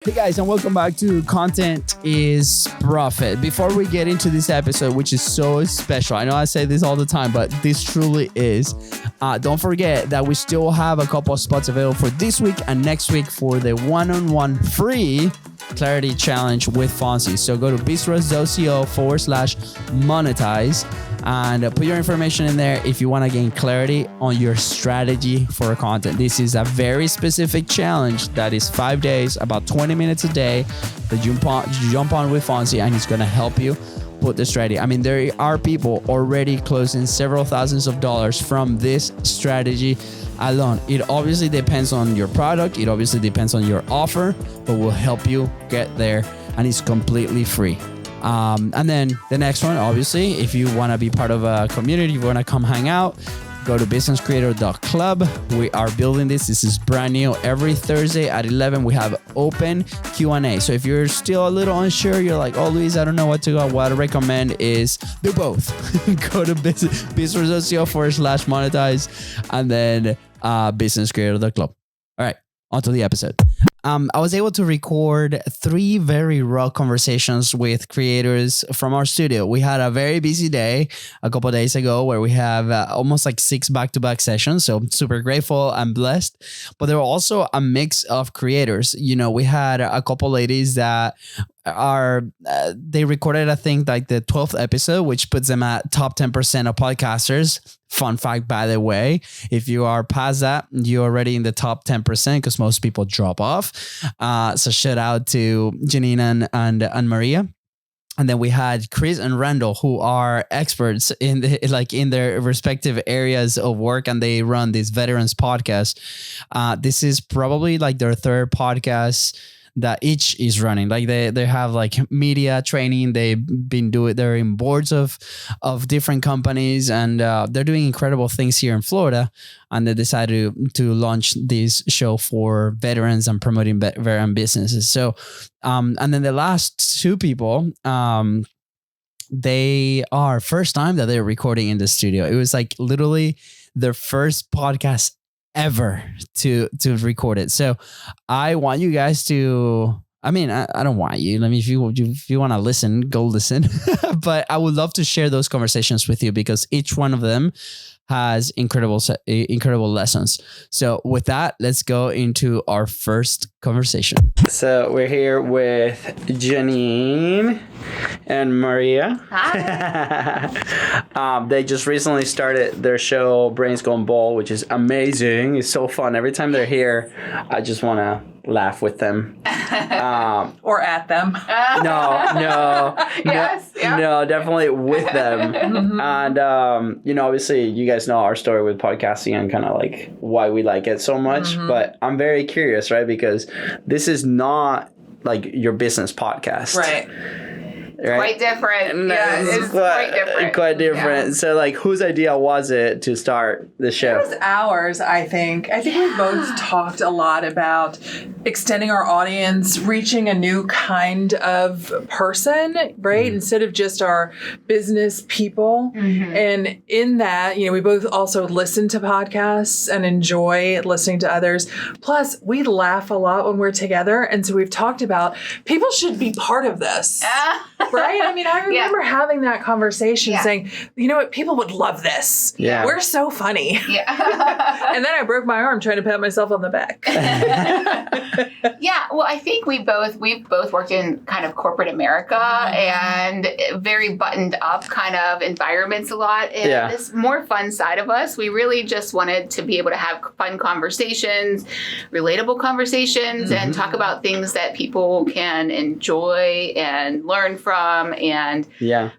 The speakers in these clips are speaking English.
Hey guys, and welcome back to Content is Profit. Before we get into this episode, which is so special, I know I say this all the time, but this truly is. Don't forget that we still have a couple of spots available for this week and next week for the one-on-one free Clarity Challenge with Fonzie. So go to bistros.co/monetize and put your information in there if you want to gain clarity on your strategy for content. This is a very specific challenge that is 5 days, about 20 minutes a day that you jump on with Fonzie, and he's going to help you put the strategy. I mean, there are people already closing several thousands of dollars from this strategy alone. It obviously depends on your product. It obviously depends on your offer, but we'll help you get there, and it's completely free. And then the next one, obviously, if you want to be part of a community, you want to come hang out, go to businesscreator.club. We are building this. This is brand new. Every Thursday at 11, we have open Q&A. So if you're still a little unsure, you're like, oh, Luis, I don't know what to go. What I recommend is do both. Go to bistros.co/monetize and then businesscreator.club. All right, on to the episode. I was able to record 3 very raw conversations with creators from our studio. We had a very busy day a couple of days ago where we have almost like 6 back-to-back sessions. So I'm super grateful and blessed. But there were also a mix of creators. You know, we had a couple ladies that they recorded, I think, like the 12th episode, which puts them at top 10% of podcasters. Fun fact, by the way, if you are past that, you're already in the top 10% because most people drop off. So shout out to Janina and Maria. And then we had Chris and Randall, who are experts in their respective areas of work, and they run this veterans podcast. This is probably like their 3rd podcast that each is running. Like they have like media training. They're in boards of different companies, and they're doing incredible things here in Florida. And they decided to launch this show for veterans and promoting veteran businesses. So, and then the last 2 people, they are first time that they're recording in the studio. It was like literally their first podcast ever to record it. So I want you guys to, I mean, I don't want you. I mean, if you want to listen, go listen. But I would love to share those conversations with you because each one of them has incredible lessons. So with that, let's go into our first conversation. So we're here with Janine and Maria. Hi. They just recently started their show, Brains Gone Bald, which is amazing. It's so fun. Every time they're here, I just want to laugh with them. Or at them. No. Yes, yeah. No, definitely with them. Mm-hmm. And, obviously you guys know our story with podcasting and kind of like why we like it so much. Mm-hmm. But I'm very curious, right? Because this is not like your business podcast. Right. Quite different. Yeah, it's quite different. Quite different. Yeah. So, like, whose idea was it to start the show? It was ours, I think. We both talked a lot about extending our audience, reaching a new kind of person, right? Mm-hmm. Instead of just our business people. Mm-hmm. And in that, we both also listen to podcasts and enjoy listening to others. Plus, we laugh a lot when we're together. And so we've talked about people should be part of this. Right? I mean, I remember having that conversation saying, you know what, people would love this. Yeah. We're so funny. Yeah. And then I broke my arm trying to pat myself on the back. Yeah. Well, I think we've both worked in kind of corporate America and very buttoned up kind of environments a lot. And this more fun side of us, we really just wanted to be able to have fun conversations, relatable conversations, and talk about things that people can enjoy and learn from and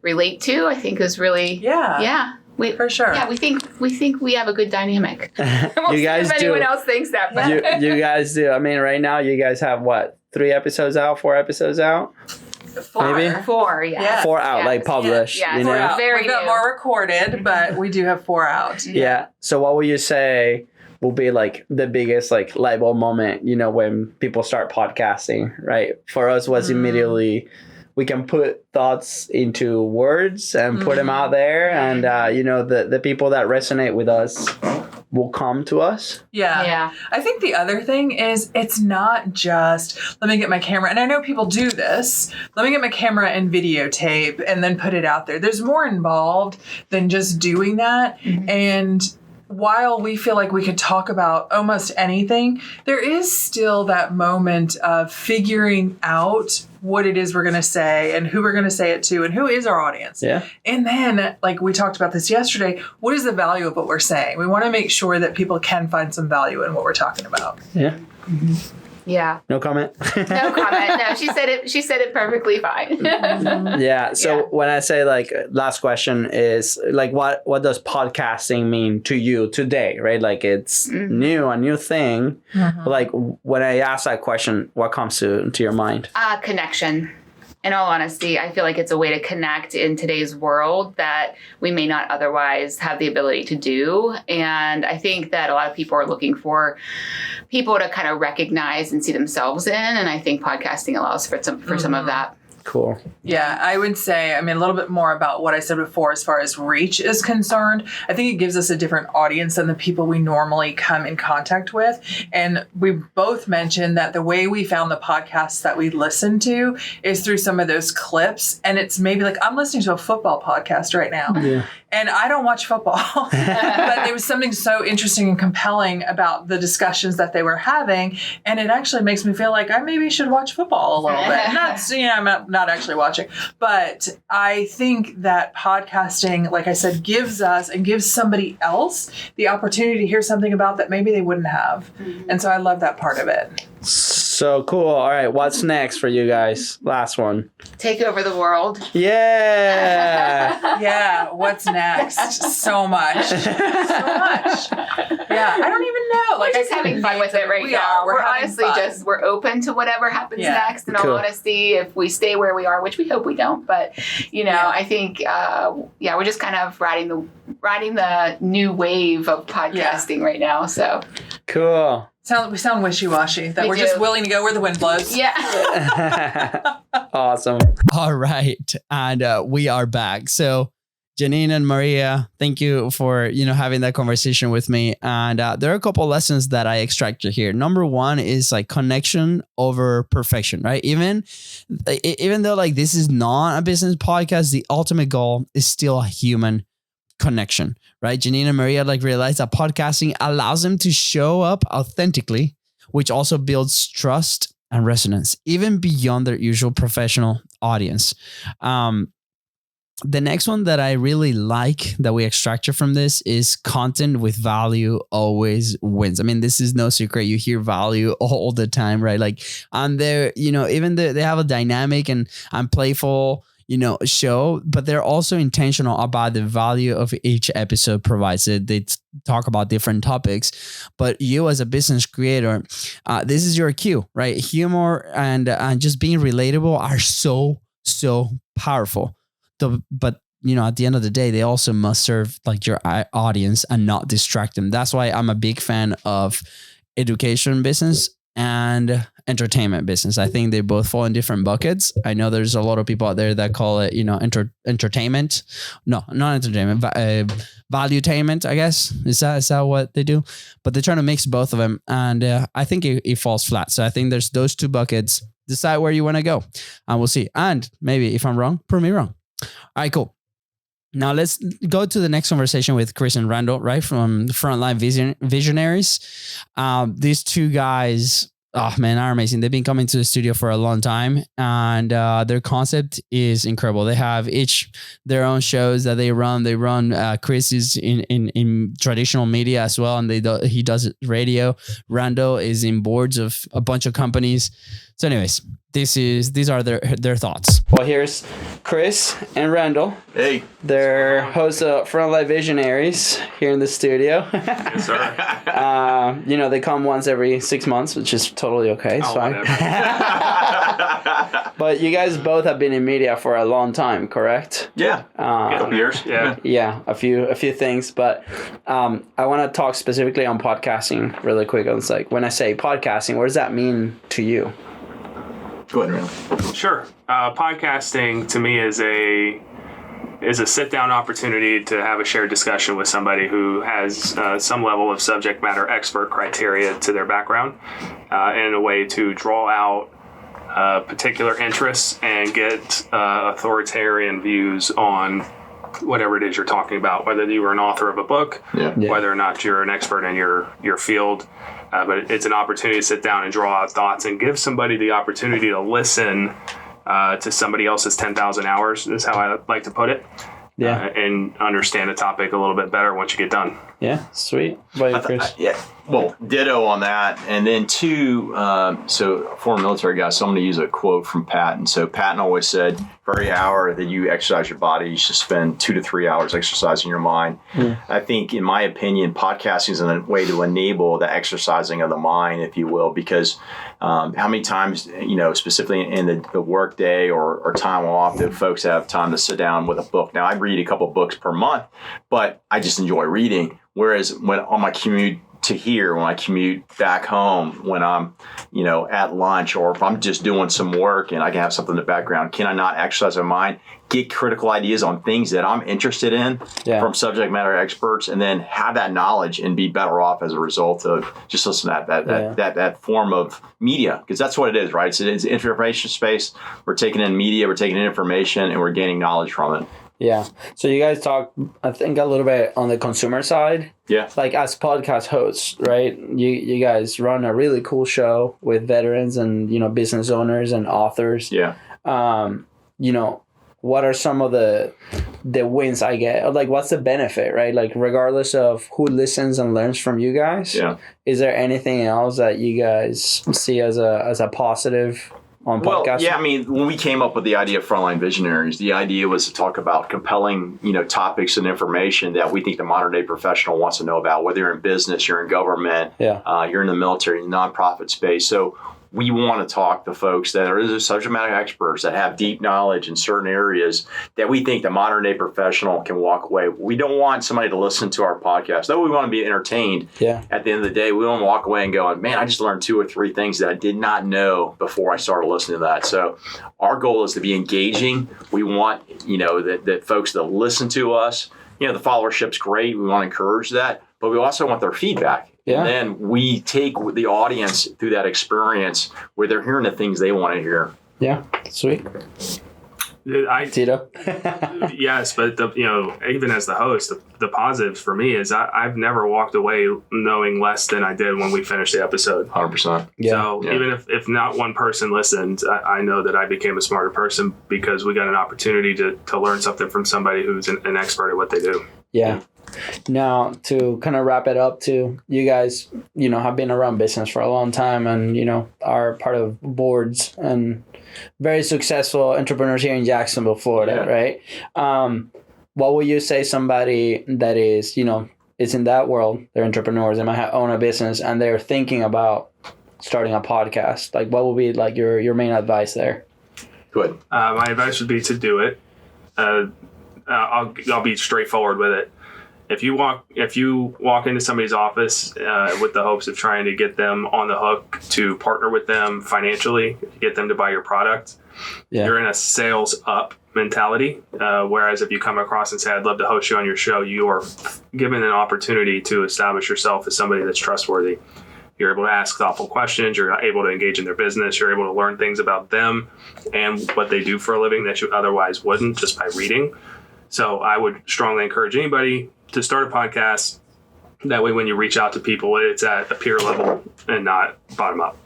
relate to. I think is really for sure. Yeah, we think we have a good dynamic. We'll you guys see if do. Anyone else thinks that? But. You guys do. I mean, right now you guys have what? 3 episodes out? 4 episodes out? 4. Maybe? 4, yeah. 4 out, like published. Yeah, you 4 know? out. Very We've got more recorded, but we do have 4 out. Yeah. So what would you say will be like the biggest like light bulb moment, when people start podcasting, right? For us was immediately we can put thoughts into words and put them out there, and the people that resonate with us will come to us. Yeah. I think the other thing is it's not just, let me get my camera. And I know people do this. Let me get my camera and videotape and then put it out there. There's more involved than just doing that. And while we feel like we could talk about almost anything, there is still that moment of figuring out what it is we're going to say and who we're going to say it to and who is our audience. Yeah. And then, like we talked about this yesterday, what is the value of what we're saying? We want to make sure that people can find some value in what we're talking about. Yeah. Yeah. No comment. No comment. No, she said it perfectly fine. Yeah. So when I say like last question is like what does podcasting mean to you today, right? Like it's a new thing. Like when I ask that question, what comes to your mind? Connection. In all honesty, I feel like it's a way to connect in today's world that we may not otherwise have the ability to do. And I think that a lot of people are looking for people to kind of recognize and see themselves in. And I think podcasting allows for some of that. Cool. Yeah, I would say, a little bit more about what I said before as far as reach is concerned. I think it gives us a different audience than the people we normally come in contact with. And we both mentioned that the way we found the podcasts that we listen to is through some of those clips. And it's maybe like, I'm listening to a football podcast right now. Yeah. And I don't watch football, but there was something so interesting and compelling about the discussions that they were having. And it actually makes me feel like I maybe should watch football a little bit. I'm not actually watching, but I think that podcasting, like I said, gives us and gives somebody else the opportunity to hear something about that maybe they wouldn't have. And so I love that part of it. So cool. All right. What's next for you guys? Last one. Take over the world. Yeah. Yeah. What's next? So much. Yeah. I don't even know. We're just having fun with it right now. We're honestly fun. we're open to whatever happens next. In all honesty, if we stay where we are, which we hope we don't, but I think, we're just kind of riding the new wave of podcasting right now. So cool. We sound wishy-washy, that we're just willing to go where the wind blows. Yeah. Awesome. All right. And we are back. So Janine and Maria, thank you for, having that conversation with me. And there are a couple of lessons that I extracted here. Number one is like connection over perfection, right? Even though like this is not a business podcast, the ultimate goal is still a human connection, right? Janine and Maria realize that podcasting allows them to show up authentically, which also builds trust and resonance, even beyond their usual professional audience. The next one that I really like that we extracted from this is content with value always wins. This is no secret. You hear value all the time, right? Like on there, even though they have a dynamic and playful show, but they're also intentional about the value of each episode provides. They talk about different topics, but you as a business creator, this is your cue, right? Humor and just being relatable are so powerful. But at the end of the day, they also must serve your audience and not distract them. That's why I'm a big fan of education business and entertainment business. I think they both fall in different buckets. I know there's a lot of people out there that call it, entertainment. No, not entertainment, valuetainment, I guess. Is that what they do? But they're trying to mix both of them. And I think it falls flat. So I think there's those two buckets. Decide where you want to go and we'll see. And maybe if I'm wrong, prove me wrong. All right, cool. Now let's go to the next conversation with Chris and Randall, right? From Frontline Visionaries. These two guys, are amazing. They've been coming to the studio for a long time and their concept is incredible. They have each their own shows that they run. Chris is in traditional media as well. And he does radio. Randall is in boards of a bunch of companies. So anyways, these are their thoughts. Well, here's Chris and Randall. Hey. They're hosts of Frontline Visionaries here in the studio. Yes, sir. They come once every 6 months, which is totally okay. It's fine. But you guys both have been in media for a long time, correct? Yeah. A couple years. Yeah. Yeah, a few things. But I want to talk specifically on podcasting really quick. It's like when I say podcasting, what does that mean to you? Go ahead, Randall. Sure. Podcasting to me is a sit-down opportunity to have a shared discussion with somebody who has some level of subject matter expert criteria to their background, and a way to draw out particular interests and get authoritarian views on whatever it is you're talking about, whether you were an author of a book, whether or not you're an expert in your field. But it's an opportunity to sit down and draw out thoughts and give somebody the opportunity to listen to somebody else's 10,000 hours, is how I like to put it. Yeah. And understand the topic a little bit better once you get done. Yeah, sweet. Chris? Well, ditto on that. And then two, so former military guy, so I'm going to use a quote from Patton. So Patton always said, for every hour that you exercise your body, you should spend 2 to 3 hours exercising your mind. I think, in my opinion, podcasting is a way to enable the exercising of the mind, if you will, because how many times, specifically in the work day or time off, that folks have time to sit down with a book. Now, I read a couple of books per month, but I just enjoy reading. Whereas when on my commute to here, when I commute back home, when I'm, at lunch, or if I'm just doing some work and I can have something in the background, can I not exercise my mind, get critical ideas on things that I'm interested in from subject matter experts, and then have that knowledge and be better off as a result of just listening to that form of media? Because that's what it is, right? It's information space. We're taking in media, we're taking in information, and we're gaining knowledge from it. Yeah. So you guys talk, I think, a little bit on the consumer side. Yeah. Like, as podcast hosts, right? You guys run a really cool show with veterans and, business owners and authors. Yeah. What are some of the wins I get? Like, what's the benefit, right? Like, regardless of who listens and learns from you guys, is there anything else that you guys see as a positive on podcast? Well, yeah, I mean, when we came up with the idea of Frontline Visionaries, the idea was to talk about compelling, topics and information that we think the modern day professional wants to know about, whether you're in business, you're in government, you're in the military, nonprofit space. So we want to talk to folks that are subject matter experts that have deep knowledge in certain areas that we think the modern day professional can walk away. We don't want somebody to listen to our podcast, though we want to be entertained. At the end of the day, we want to walk away and go, man, I just learned 2 or 3 things that I did not know before I started listening to that. So our goal is to be engaging. We want, that folks that listen to us, the followership's great. We want to encourage that, but we also want their feedback. And then we take the audience through that experience where they're hearing the things they want to hear. Yeah, sweet. Tito? Yes, but even as the host, the positives for me is I've never walked away knowing less than I did when we finished the episode. 100%. So even if not one person listened, I know that I became a smarter person because we got an opportunity to learn something from somebody who's an expert at what they do. Yeah. Now, to kind of wrap it up, too, you guys, have been around business for a long time and, are part of boards and very successful entrepreneurs here in Jacksonville, Florida, right? What would you say somebody that is, is in that world, they're entrepreneurs, they might own a business and they're thinking about starting a podcast? Like, what would be like your main advice there? Good. My advice would be to do it. I'll be straightforward with it. If you walk into somebody's office with the hopes of trying to get them on the hook to partner with them financially, get them to buy your product, you're in a sales up mentality. Whereas if you come across and say, I'd love to host you on your show, you are given an opportunity to establish yourself as somebody that's trustworthy. You're able to ask thoughtful questions. You're able to engage in their business. You're able to learn things about them and what they do for a living that you otherwise wouldn't just by reading. So I would strongly encourage anybody to start a podcast. That way, when you reach out to people, it's at a peer level and not bottom up.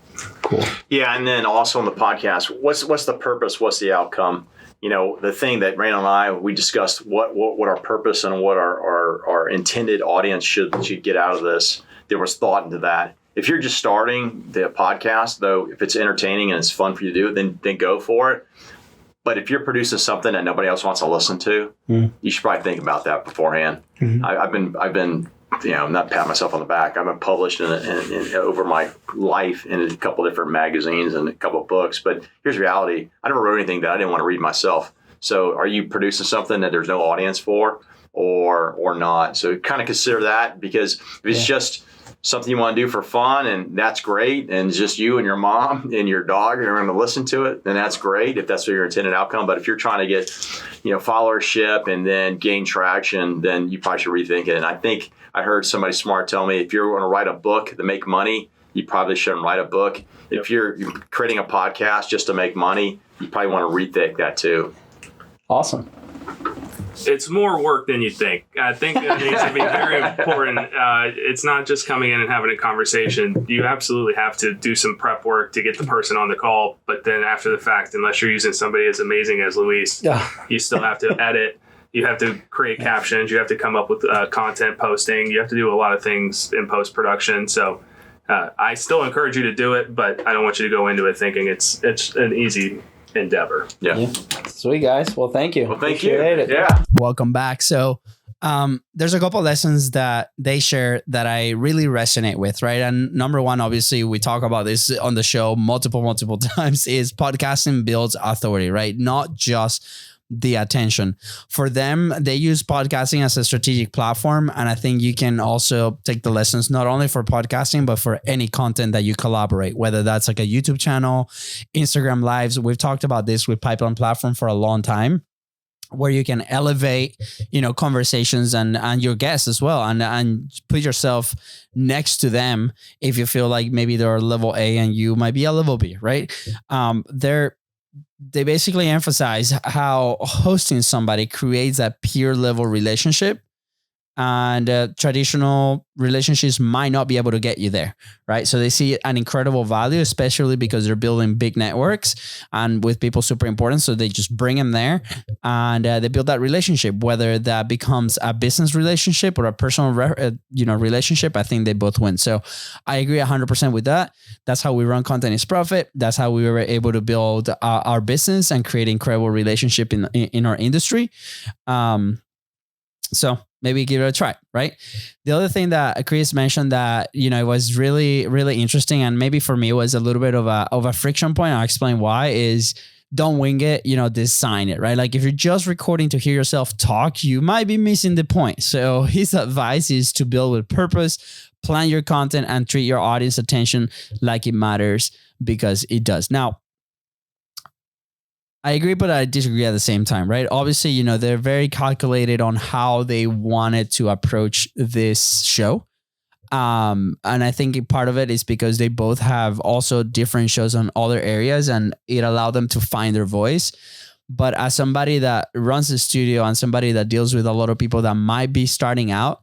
Cool. Yeah, and then also on the podcast, what's the purpose? What's the outcome? The thing that Randall and I, we discussed what our purpose and what our intended audience should get out of this. There was thought into that. If you're just starting the podcast, though, if it's entertaining and it's fun for you to do, then go for it. But if you're producing something that nobody else wants to listen to, you should probably think about that beforehand. I've been, not pat myself on the back. I've been published in over my life in a couple different magazines and a couple of books. But here's the reality: I never wrote anything that I didn't want to read myself. So, are you producing something that there's no audience for? or not. So kind of consider that, because if it's just something you want to do for fun, and that's great, and it's just you and your mom and your dog are going to listen to it, then that's great if that's what your intended outcome. But if you're trying to get, followership and then gain traction, then you probably should rethink it. And I think I heard somebody smart tell me, if you're going to write a book to make money, you probably shouldn't write a book. If you're creating a podcast just to make money, you probably want to rethink that too. Awesome. It's more work than you think. I think that needs to be very important. It's not just coming in and having a conversation. You absolutely have to do some prep work to get the person on the call. But then after the fact, unless you're using somebody as amazing as Luis, you still have to edit. You have to create captions. You have to come up with content posting. You have to do a lot of things in post-production. So I still encourage you to do it, but I don't want you to go into it thinking it's an easy endeavor. Yeah. Sweet, guys. Well, thank you. Well, thank you. Appreciate it. Yeah. Welcome back. So there's a couple of lessons that they share that I really resonate with, right? And number one, obviously, we talk about this on the show multiple times, is podcasting builds authority, right? Not just the attention. For them, they use podcasting as a strategic platform. And I think you can also take the lessons not only for podcasting, but for any content that you collaborate, whether that's like a YouTube channel, Instagram lives. We've talked about this with Pipeline Platform for a long time, where you can elevate, conversations and your guests as well, and put yourself next to them if you feel like maybe they're level A and you might be a level B, right? They basically emphasize how hosting somebody creates a peer level relationship, and traditional relationships might not be able to get you there, right? So they see an incredible value, especially because they're building big networks and with people super important. So they just bring them there, and they build that relationship, whether that becomes a business relationship or a personal, relationship. I think they both win. So I agree 100% with that. That's how we run Content is Profit. That's how we were able to build our business and create incredible relationship in our industry. So maybe give it a try, right? The other thing that Chris mentioned that, it was really, really interesting, and maybe for me it was a little bit of a friction point. I'll explain why. Is don't wing it, design it, right? Like if you're just recording to hear yourself talk, you might be missing the point. So his advice is to build with purpose, plan your content, and treat your audience attention like it matters, because it does. Now, I agree, but I disagree at the same time, right? Obviously, they're very calculated on how they wanted to approach this show. And I think part of it is because they both have also different shows on other areas, and it allowed them to find their voice. But as somebody that runs a studio and somebody that deals with a lot of people that might be starting out,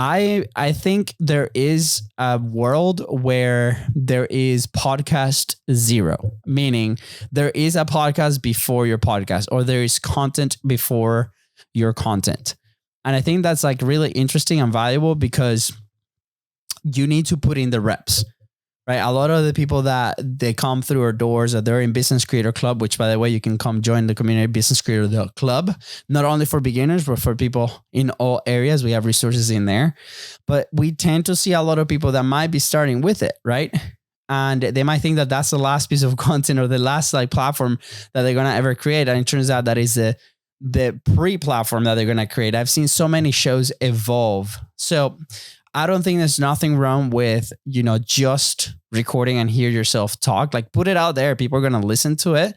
I think there is a world where there is podcast zero, meaning there is a podcast before your podcast, or there is content before your content. And I think that's like really interesting and valuable, because you need to put in the reps, right? A lot of the people that they come through our doors, that they're in Business Creator Club, which by the way, you can come join the community Business Creator Club, not only for beginners, but for people in all areas. We have resources in there, but we tend to see a lot of people that might be starting with it, right? And they might think that that's the last piece of content or the last platform that they're going to ever create. And it turns out that is the pre-platform that they're going to create. I've seen so many shows evolve. So I don't think there's nothing wrong with, just recording and hear yourself talk. Like, put it out there. People are going to listen to it,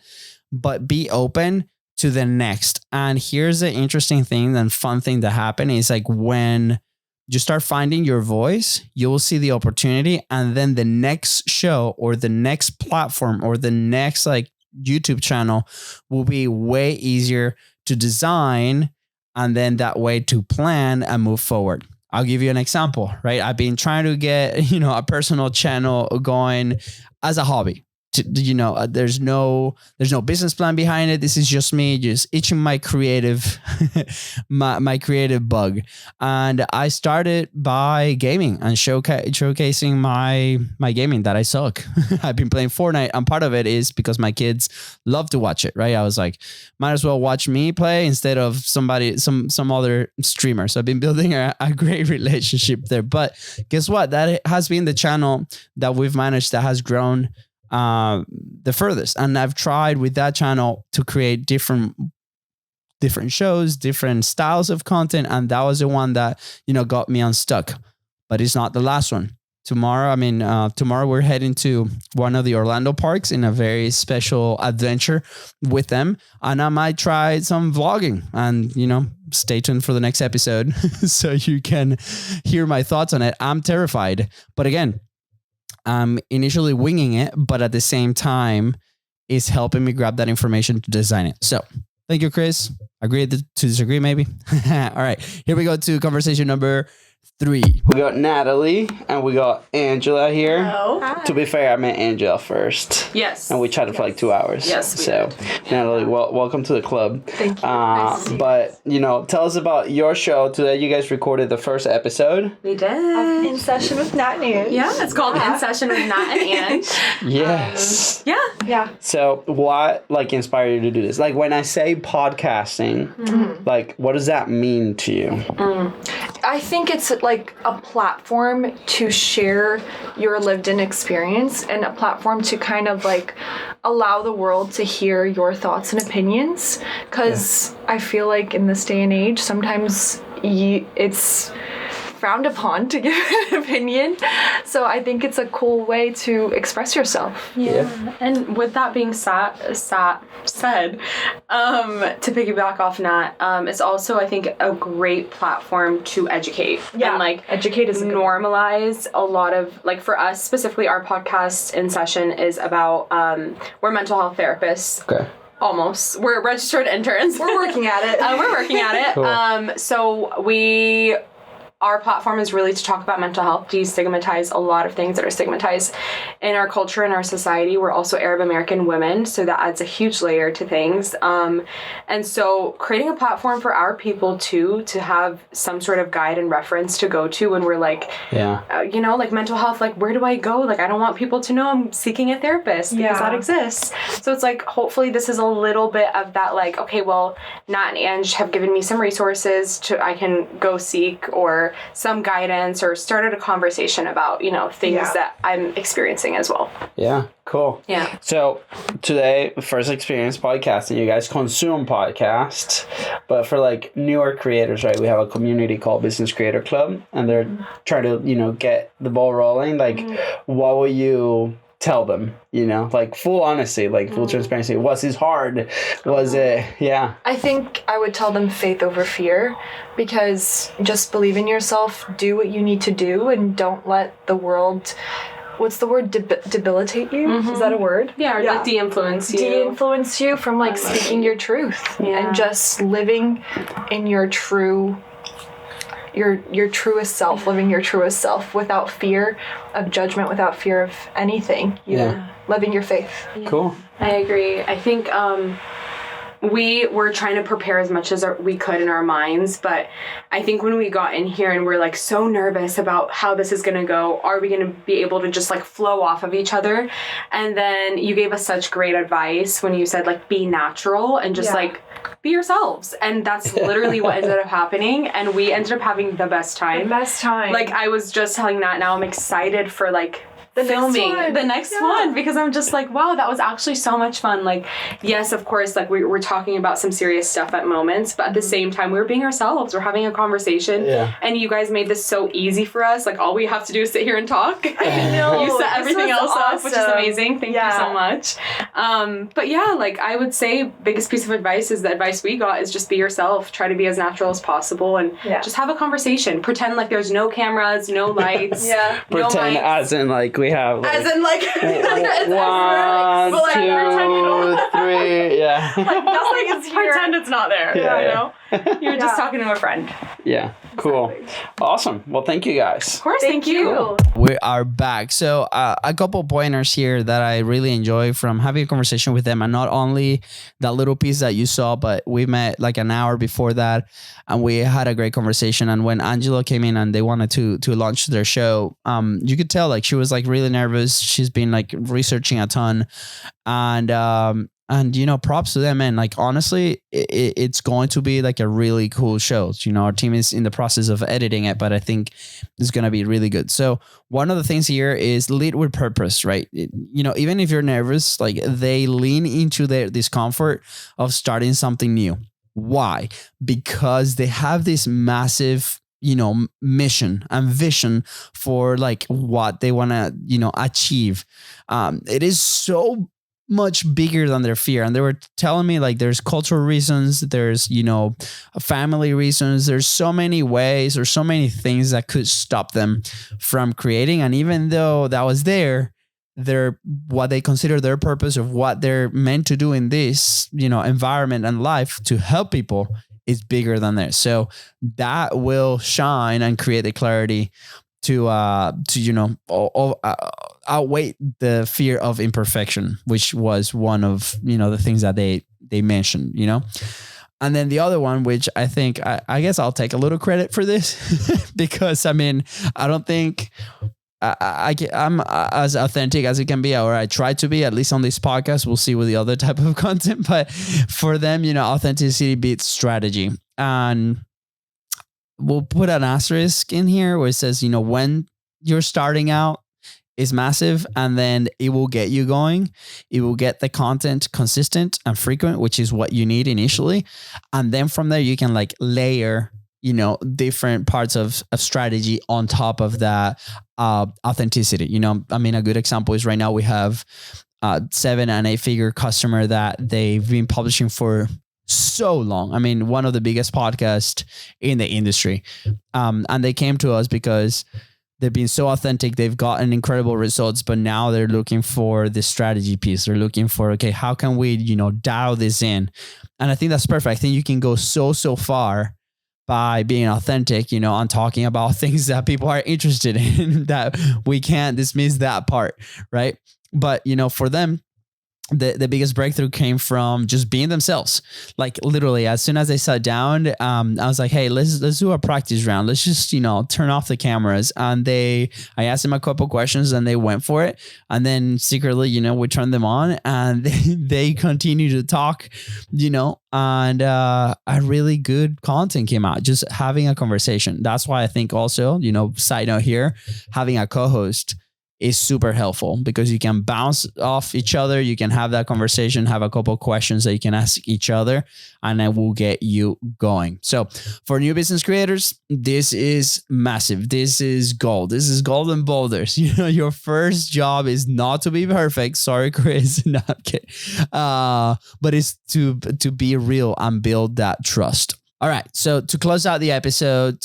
but be open to the next. And here's the interesting thing and fun thing that happen is like when you start finding your voice, you will see the opportunity. And then the next show or the next platform or the next YouTube channel will be way easier to design. And then that way to plan and move forward. I'll give you an example, right? I've been trying to get, a personal channel going as a hobby. There's no business plan behind it. This is just me just itching my creative, my creative bug. And I started by gaming and showcasing my gaming that I suck. I've been playing Fortnite, and part of it is because my kids love to watch it, right? I was like, might as well watch me play instead of some other streamer. So I've been building a great relationship there. But guess what? That has been the channel that we've managed that has grown the furthest. And I've tried with that channel to create different different shows, different styles of content. And that was the one that, got me unstuck. But it's not the last one. Tomorrow we're heading to one of the Orlando parks in a very special adventure with them. And I might try some vlogging and, stay tuned for the next episode so you can hear my thoughts on it. I'm terrified. But again, I'm initially winging it, but at the same time, it's helping me grab that information to design it. So thank you, Chris. Agree to disagree, maybe. All right, here we go to conversation number 3. We got Natalie and we got Angela here. Hello. Hi. To be fair, I met Angela first. Yes. And we chatted for like 2 hours. Yes. So, Natalie, welcome to the club. Thank you. Nice to see you. But, tell us about your show. Today, you guys recorded the first episode. We did. In Session with Nat and Ange. Yeah, it's called In Session with Nat and Ange. Yes. Yeah. So, what inspired you to do this? Like, when I say podcasting, what does that mean to you? I think it's like a platform to share your lived-in experience and a platform to kind of allow the world to hear your thoughts and opinions. Because I feel like in this day and age, sometimes it's frowned upon to give an opinion. So I think it's a cool way to express yourself. Yeah. And with that being said, to piggyback off Nat, it's also, I think, a great platform to educate. Yeah. And educate is normalize a lot of, for us specifically, our podcast In Session is about, we're mental health therapists. Okay. Almost. We're registered interns. We're working at it. We're working at it. Cool. So our platform is really to talk about mental health, destigmatize a lot of things that are stigmatized in our culture and our society. We're also Arab American women, so that adds a huge layer to things. And so creating a platform for our people too, to have some sort of guide and reference to go to when we're mental health, where do I go? I don't want people to know I'm seeking a therapist because that exists. So it's hopefully this is a little bit of that, okay, well, Nat and Ange have given me some resources I can go seek, or some guidance, or started a conversation about, things that I'm experiencing as well. Yeah, cool. Yeah. So today, first experience podcasting, you guys consume podcasts, but for newer creators, right? We have a community called Business Creator Club, and they're trying to, get the ball rolling. What will you tell them, full honesty, full transparency? Was this hard? Was it? Yeah. I think I would tell them faith over fear, because just believe in yourself, do what you need to do, and don't let the world, what's the word, debilitate you? Is that a word? Yeah, or de-influence you. De-influence you from speaking your truth and just living in your truest self, living your truest self without fear of judgment, without fear of anything. Living your faith. Cool. I agree. I think we were trying to prepare as much as we could in our minds, but I think when we got in here and we're so nervous about how this is going to go, are we going to be able to just flow off of each other? And then you gave us such great advice when you said be natural and just be yourselves. And that's literally what ended up happening. And we ended up having the best time. I was just telling Nat, now I'm excited for filming the next one, because I'm just wow, that was actually so much fun. Yes, of course, we're talking about some serious stuff at moments, but at the same time, we're being ourselves. We're having a conversation, and you guys made this so easy for us. All we have to do is sit here and talk. I know. You set everything else up, which is amazing. Thank you so much. But yeah, I would say biggest piece of advice is the advice we got is just be yourself. Try to be as natural as possible, and just have a conversation. Pretend there's no cameras, no lights. No Pretend mics. As in we have as in 1, 2, 3, yeah. Pretend it's not there. Yeah. You're just talking to a friend. Yeah. Cool. Awesome. Well, thank you guys. Of course, thank you. We are back. So a couple pointers here that I really enjoy from having a conversation with them, and not only that little piece that you saw, but we met an hour before that, and we had a great conversation. And when Angela came in and they wanted to launch their show, you could tell she was really nervous. She's been researching a ton, and props to them. And honestly, it's going to be a really cool show. Our team is in the process of editing it, but I think it's going to be really good. So one of the things here is lead with purpose, right? Even if you're nervous, they lean into their discomfort of starting something new. Why? Because they have this massive, mission and vision for like what they want to, achieve. It is so much bigger than their fear. And they were telling me like there's cultural reasons, there's, family reasons, there's so many ways or so many things that could stop them from creating. And even though that was their what they consider their purpose of what they're meant to do in this, environment and life to help people is bigger than theirs. So that will shine and create the clarity to outweigh the fear of imperfection, which was one of, the things that they mentioned, And then the other one, which I think, I guess I'll take a little credit for this because I don't think I'm as authentic as it can be, or I try to be, at least on this podcast. We'll see with the other type of content, but for them, authenticity beats strategy. And we'll put an asterisk in here where it says, when you're starting out is massive, and then it will get you going. It will get the content consistent and frequent, which is what you need initially. And then from there, you can like layer, different parts of strategy on top of that authenticity. A good example is right now we have 7 and 8 figure customer that they've been publishing for so long. One of the biggest podcasts in the industry. And they came to us because they've been so authentic. They've gotten incredible results, but now they're looking for the strategy piece. They're looking for, okay, how can we, dial this in? And I think that's perfect. I think you can go so far by being authentic, on talking about things that people are interested in, that we can't dismiss that part, right? But, for them, the biggest breakthrough came from just being themselves. Like literally, as soon as they sat down, I was like, hey, let's do a practice round. Let's just, turn off the cameras. And I asked them a couple questions and they went for it. And then secretly, we turned them on and they continue to talk, and a really good content came out, just having a conversation. That's why I think also, side note here, having a co-host is super helpful because you can bounce off each other. You can have that conversation, have a couple of questions that you can ask each other, and it will get you going. So for new business creators, this is massive. This is gold. This is golden boulders. Your first job is not to be perfect. Sorry, Chris. No, I'm kidding. But it's to be real and build that trust. All right. So to close out the episode,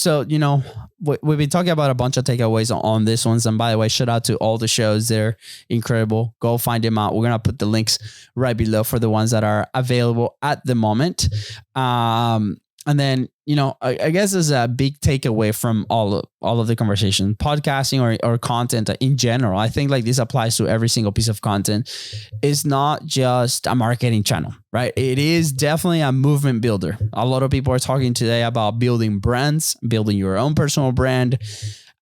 we've been talking about a bunch of takeaways on this ones. And by the way, shout out to all the shows. They're incredible. Go find them out. We're going to put the links right below for the ones that are available at the moment. And then, I guess there's a big takeaway from all of the conversation, podcasting or content in general. I think like this applies to every single piece of content. It's not just a marketing channel, right? It is definitely a movement builder. A lot of people are talking today about building brands, building your own personal brand.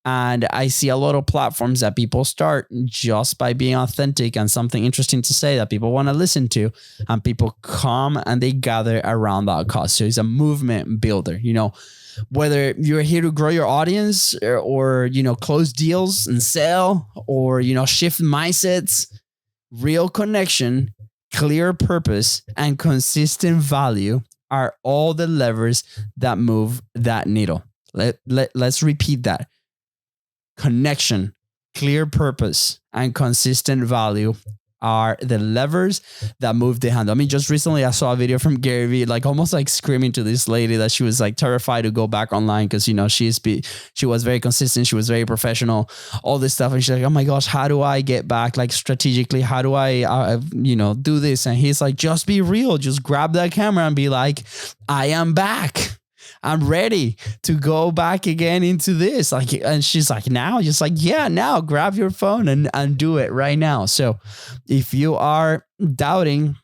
And I see a lot of platforms that people start just by being authentic and something interesting to say that people want to listen to, and people come and they gather around that cause. So it's a movement builder, whether you're here to grow your audience or close deals and sell or, shift mindsets, real connection, clear purpose, and consistent value are all the levers that move that needle. Let's repeat that. Connection, clear purpose, and consistent value are the levers that move the handle. Just recently I saw a video from Gary Vee, like almost like screaming to this lady that she was like terrified to go back online because, she was very consistent. She was very professional, all this stuff. And she's like, oh my gosh, how do I get back? Like strategically, how do I, do this? And he's like, just be real. Just grab that camera and be like, I am back. I'm ready to go back again into this. And she's like, now? Just like, yeah, now grab your phone and do it right now. So if you are doubting,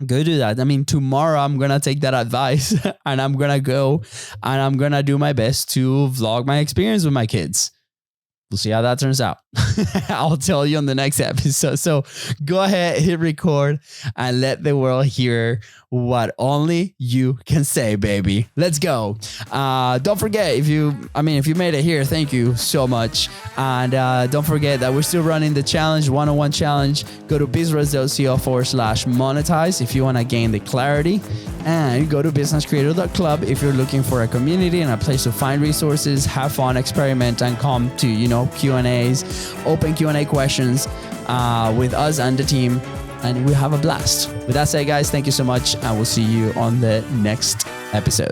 go do that. Tomorrow I'm going to take that advice and I'm going to go and I'm going to do my best to vlog my experience with my kids. we'll see how that turns out. I'll tell you on the next episode. So go ahead, hit record, and let the world hear what only you can say, baby. Let's go. Don't forget, if you made it here, thank you so much. And don't forget that we're still running the challenge, 101 challenge. Go to bizres.co/monetize if you want to gain the clarity. And go to businesscreator.club if you're looking for a community and a place to find resources, have fun, experiment, and come to, Q&As, open Q&A questions with us and the team. And we have a blast. With that said, guys, thank you so much. And we'll see you on the next episode.